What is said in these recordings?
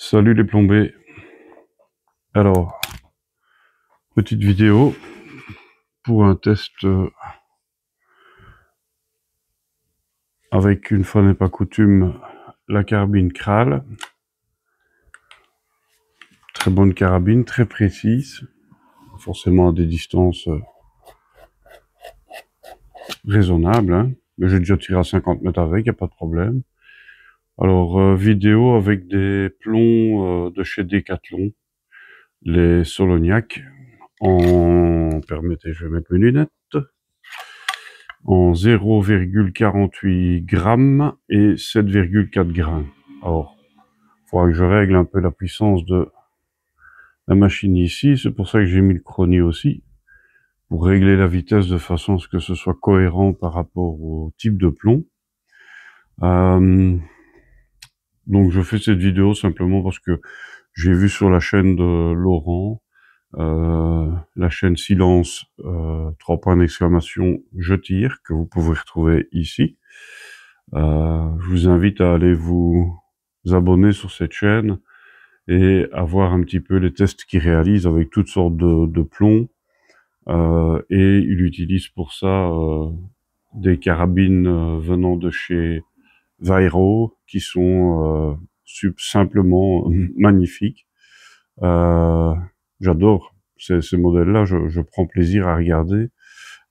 Salut les plombés. Alors, petite vidéo pour un test avec, une fois n'est pas coutume, la carabine Kral. Très bonne carabine, très précise, forcément à des distances raisonnables, hein. Mais j'ai déjà tiré à 50 mètres avec, il n'y a pas de problème. Alors, vidéo avec des plombs de chez Decathlon, les Soloniac, permettez, je vais mettre mes lunettes, en 0,48 grammes et 7,4 grammes. Alors, il faudra que je règle un peu la puissance de la machine ici, c'est pour ça que j'ai mis le chronie aussi, pour régler la vitesse de façon à ce que ce soit cohérent par rapport au type de plomb. Donc je fais cette vidéo simplement parce que j'ai vu sur la chaîne de Laurent, la chaîne Silence, 3 points d'exclamation, je tire, que vous pouvez retrouver ici. Je vous invite à aller vous abonner sur cette chaîne et à voir un petit peu les tests qu'il réalise avec toutes sortes de plombs. Et il utilise pour ça des carabines venant de chez Vairo qui sont simplement magnifiques. J'adore ces modèles-là, je prends plaisir à regarder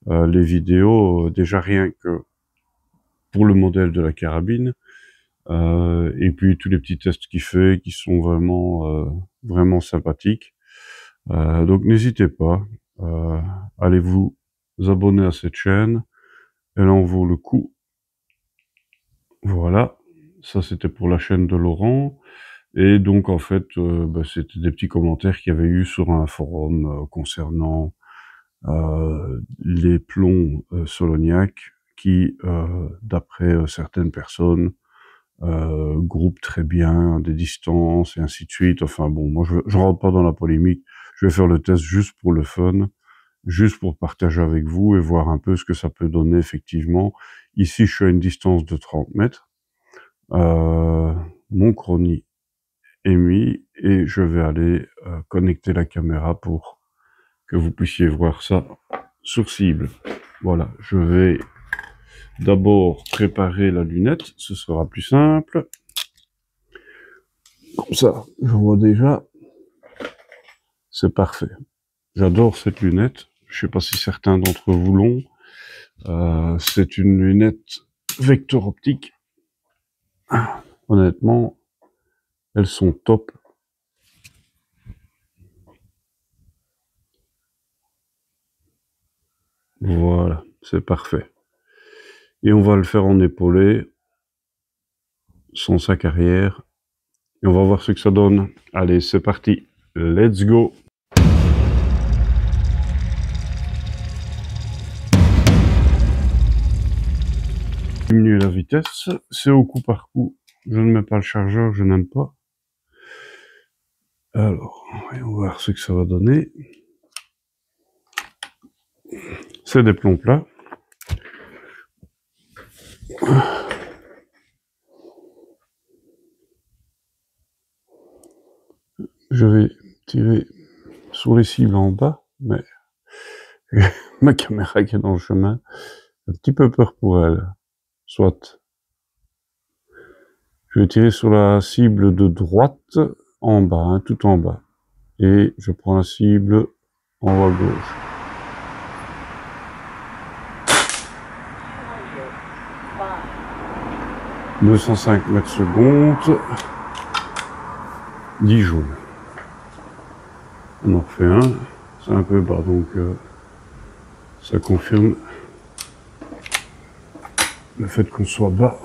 les vidéos, déjà rien que pour le modèle de la carabine, et puis tous les petits tests qu'il fait qui sont vraiment sympathiques. Donc n'hésitez pas, allez vous abonner à cette chaîne, elle en vaut le coup. Voilà, ça c'était pour la chaîne de Laurent. Et donc en fait, c'était des petits commentaires qu'il y avait eu sur un forum concernant les plombs Soloniac qui, d'après certaines personnes, groupent très bien des distances et ainsi de suite. Enfin bon, moi je rentre pas dans la polémique, je vais faire le test juste pour le fun, juste pour partager avec vous et voir un peu ce que ça peut donner effectivement. Ici je suis à une distance de 30 mètres, mon chronie est mis et je vais aller connecter la caméra pour que vous puissiez voir ça sur cible. Voilà, je vais d'abord préparer la lunette, ce sera plus simple. Comme ça, je vois déjà, c'est parfait. J'adore cette lunette, je sais pas si certains d'entre vous l'ont. C'est une lunette vecteur optique. Honnêtement, elles sont top. Voilà, c'est parfait. Et on va le faire en épaulé, sans sac arrière. Et on va voir ce que ça donne. Allez, c'est parti. Let's go. Diminuer la vitesse, c'est au coup par coup. Je ne mets pas le chargeur, je n'aime pas. Alors, on va voir ce que ça va donner. C'est des plombs plats. Je vais tirer sur les cibles en bas, mais ma caméra qui est dans le chemin, j'ai un petit peu peur pour elle. Soit. Je vais tirer sur la cible de droite en bas, hein, tout en bas. Et je prends la cible en haut à gauche. « 205 mètres secondes, 10 joules. » On en refait un, c'est un peu bas, donc ça confirme le fait qu'on soit bas.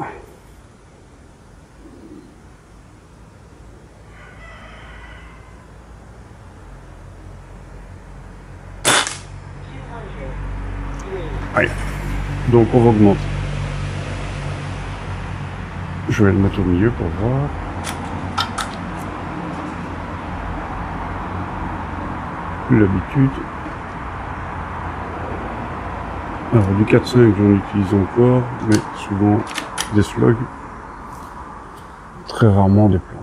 Allez, donc on va augmenter. Je vais le mettre au milieu pour voir. Plus l'habitude. Alors du 4.5 j'en utilise encore, mais souvent des slugs, très rarement des plombs.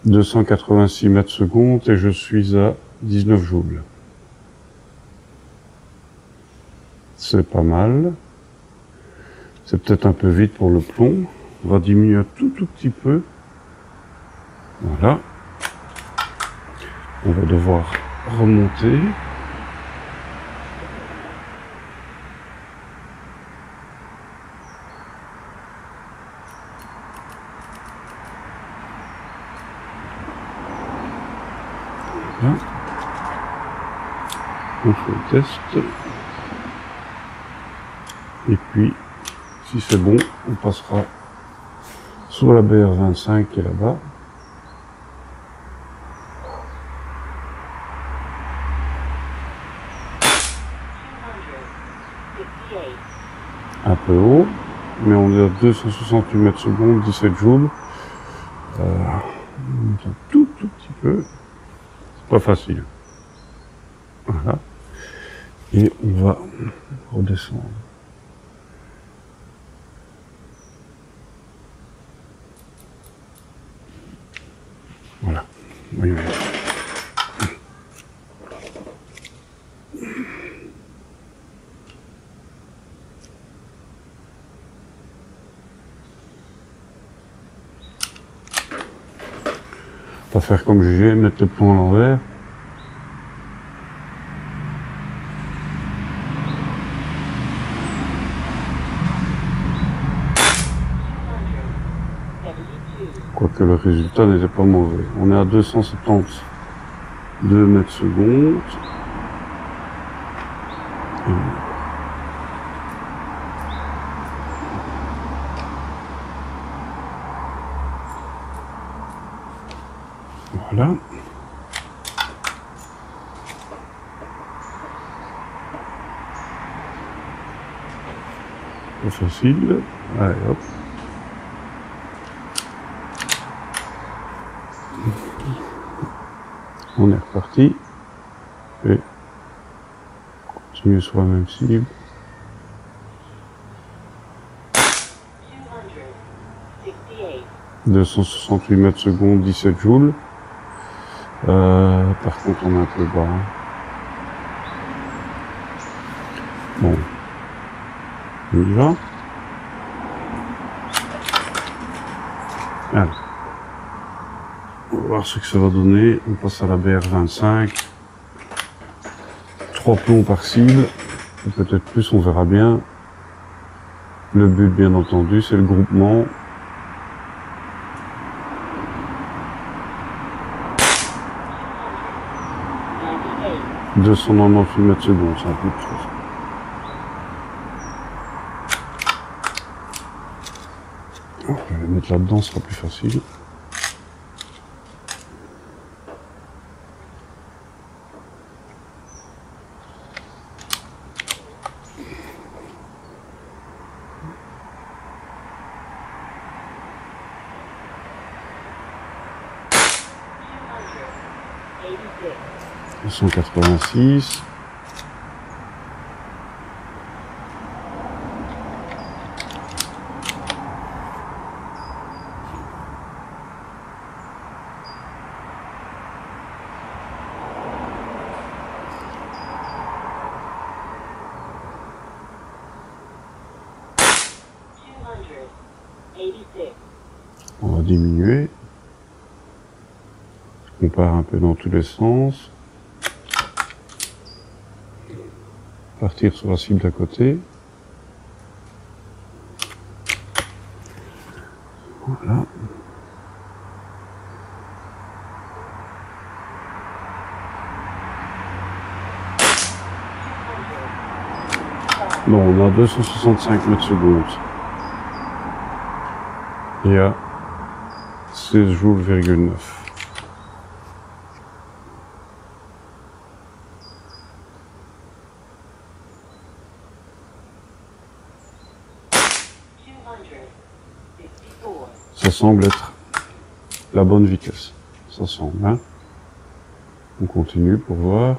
286 mètres secondes et je suis à 19 joules. C'est pas mal. C'est peut-être un peu vite pour le plomb. On va diminuer un tout petit peu. Voilà. On va devoir remonter. Voilà. On fait le test. Et puis, si c'est bon, on passera sur la BR25 qui est là-bas. Un peu haut, mais on est à 268 mètres secondes, 17 joules. Un tout petit peu. C'est pas facile. Voilà. Et on va redescendre. Voilà. Oui. Pas faire comme j'ai, mettre le plomb à l'envers. Quoique le résultat n'était pas mauvais. On est à 272 mètres secondes. Voilà. Pas facile. Allez hop. On est reparti. Et continue sur la même cible. 268 mètres secondes, 17 joules. Par contre, on est un peu bas. Bon. On y va. Allez. On va voir ce que ça va donner. On passe à la BR25. 3 plombs par cible. Peut-être plus, on verra bien. Le but, bien entendu, c'est le groupement. « 298 mètres secondes, c'est un peu de chose. On va les mettre là-dedans, ce sera plus facile. « 186. On va diminuer. Je compare un peu dans tous les sens. Partir sur la cible d'à côté. Voilà. Bon, on a 265 mètres secondes. Et à 16 joules,9. Ça semble être la bonne vitesse. Ça semble, hein. On continue pour voir.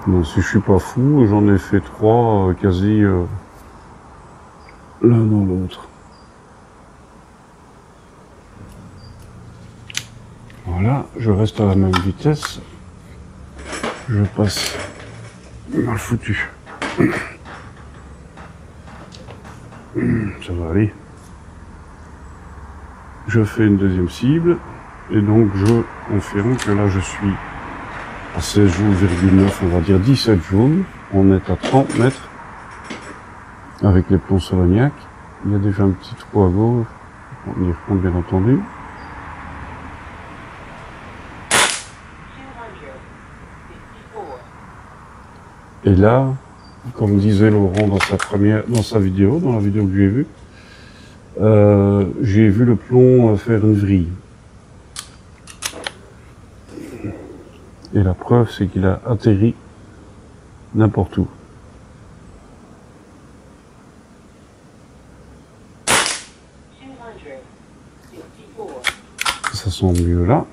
Donc si je suis pas fou, j'en ai fait 3 quasi l'un dans l'autre. Voilà, je reste à la même vitesse. Je passe mal foutu. Ça va aller. Je fais une deuxième cible et donc je confirme que là je suis à 16 joules,9, on va dire 17 joules. On est à 30 mètres avec les plombs Solognac. Il y a déjà un petit trou à gauche, on y reprend bien entendu. Et là, comme disait Laurent dans sa vidéo, dans la vidéo que j'ai vu le plomb faire une vrille. Et la preuve, c'est qu'il a atterri n'importe où. Ça sent mieux là.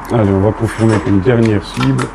Allez, on va confirmer une dernière cible.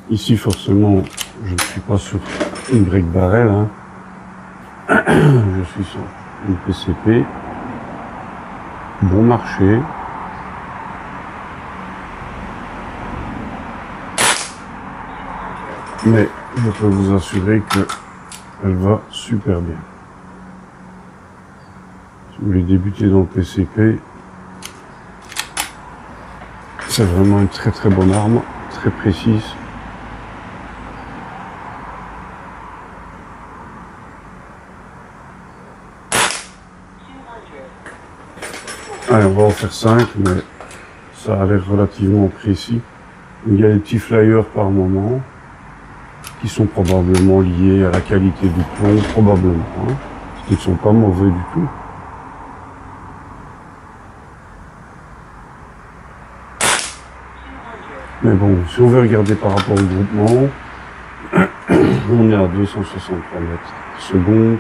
Ici, forcément, je ne suis pas sur une break barrel, hein. Je suis sur une PCP. Bon marché. Mais je peux vous assurer que elle va super bien. Si vous voulez débuter dans le PCP, c'est vraiment une très très bonne arme, très précise. Allez, on va en faire 5, mais ça a l'air relativement précis. Il y a des petits flyers par moment qui sont probablement liés à la qualité du plomb, probablement, hein, parce qu'ils ne sont pas mauvais du tout. Mais bon, si on veut regarder par rapport au groupement, on est à 263 mètres secondes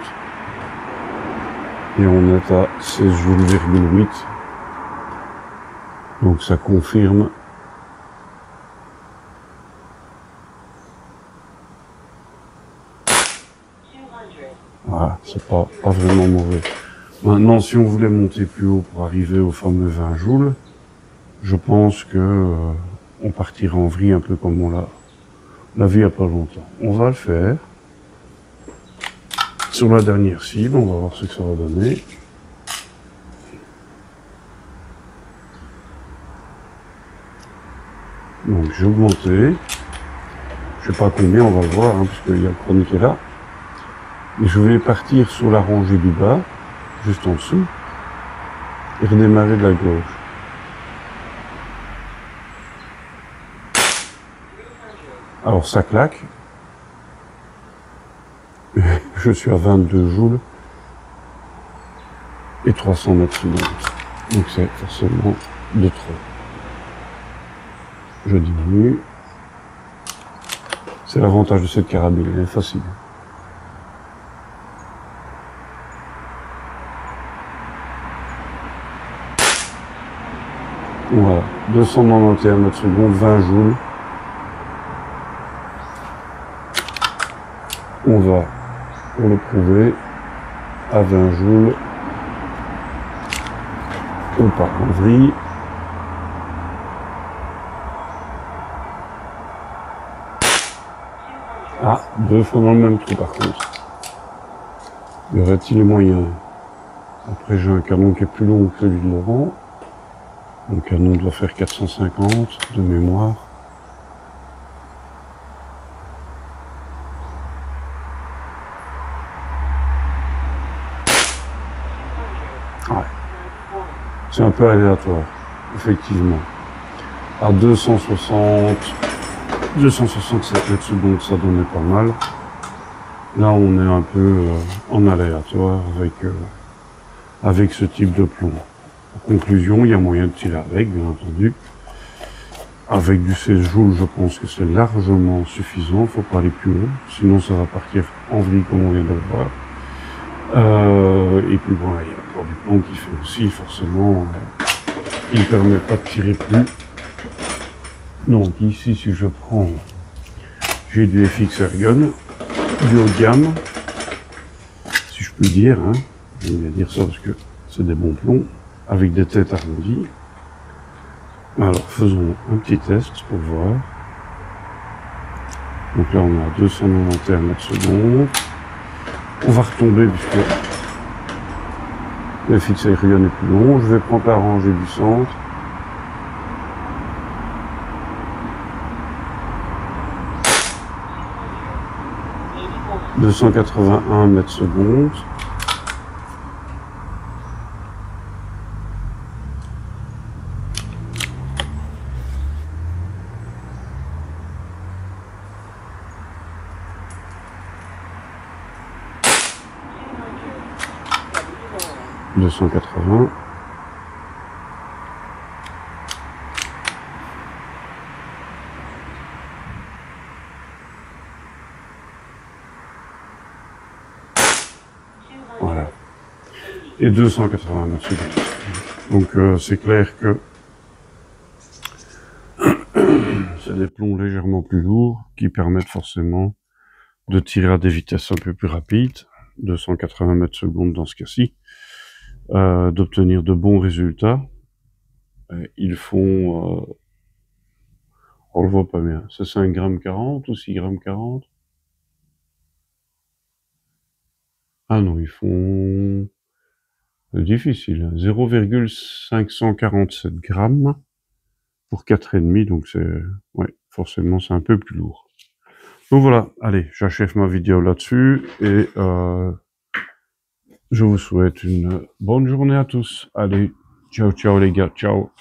et on est à 16 joules,8. Donc ça confirme voilà, c'est pas vraiment mauvais. Maintenant, si on voulait monter plus haut pour arriver au fameux 20 joules, je pense que on partira en vrille un peu comme on l'a vu il n'y a pas longtemps. On va le faire. Sur la dernière cible, on va voir ce que ça va donner. Donc j'ai augmenté. Je sais pas combien, on va le voir, hein, parce qu'il y a le chronique qui est là. Et je vais partir sur la rangée du bas, juste en dessous, et redémarrer de la gauche. Alors ça claque. Je suis à 22 joules et 300 mètres secondes. Donc c'est forcément de trop. Je diminue. C'est l'avantage de cette carabine, elle est facile. Voilà, 291 mètres secondes, 20 joules. On va, pour le prouver, à 20 joules. On part en vrille. Ah, 2 fois dans le même trou par contre. Y aurait-il les moyens? Après, j'ai un canon qui est plus long que celui de Laurent. Mon canon doit faire 450 de mémoire. Ouais. C'est un peu aléatoire, effectivement. À 267 mètres secondes, ça donnait pas mal. Là, on est un peu en aléatoire avec ce type de plomb. En conclusion, il y a moyen de tirer avec, bien entendu. Avec du 16 joules, je pense que c'est largement suffisant. Faut pas aller plus haut, sinon ça va partir en vrille comme on vient de le voir. Et puis bon, il y a encore du plomb qui fait aussi, forcément, il ne permet pas de tirer plus. Donc ici, si je prends, j'ai du FX Ergon, du haut de gamme, si je peux dire, hein. Je vais dire ça parce que c'est des bons plombs, avec des têtes arrondies. Alors, faisons un petit test pour voir. Donc là, on est à 291 mètres secondes. On va retomber puisque le FX Ergon est plus long. Je vais prendre la rangée du centre. « 281 mètres secondes. » « 280. » Voilà. Et 280 mètres secondes. Donc c'est clair que c'est des plombs légèrement plus lourds qui permettent forcément de tirer à des vitesses un peu plus rapides, 280 mètres secondes dans ce cas-ci, d'obtenir de bons résultats. Ils font, on le voit pas bien, c'est 5,40 g ou 6,40 g? Ah non, ils font, c'est difficile, 0,547 grammes pour 4,5, donc c'est, ouais, forcément c'est un peu plus lourd. Donc voilà, allez, j'achève ma vidéo là-dessus, et je vous souhaite une bonne journée à tous. Allez, ciao ciao les gars, ciao.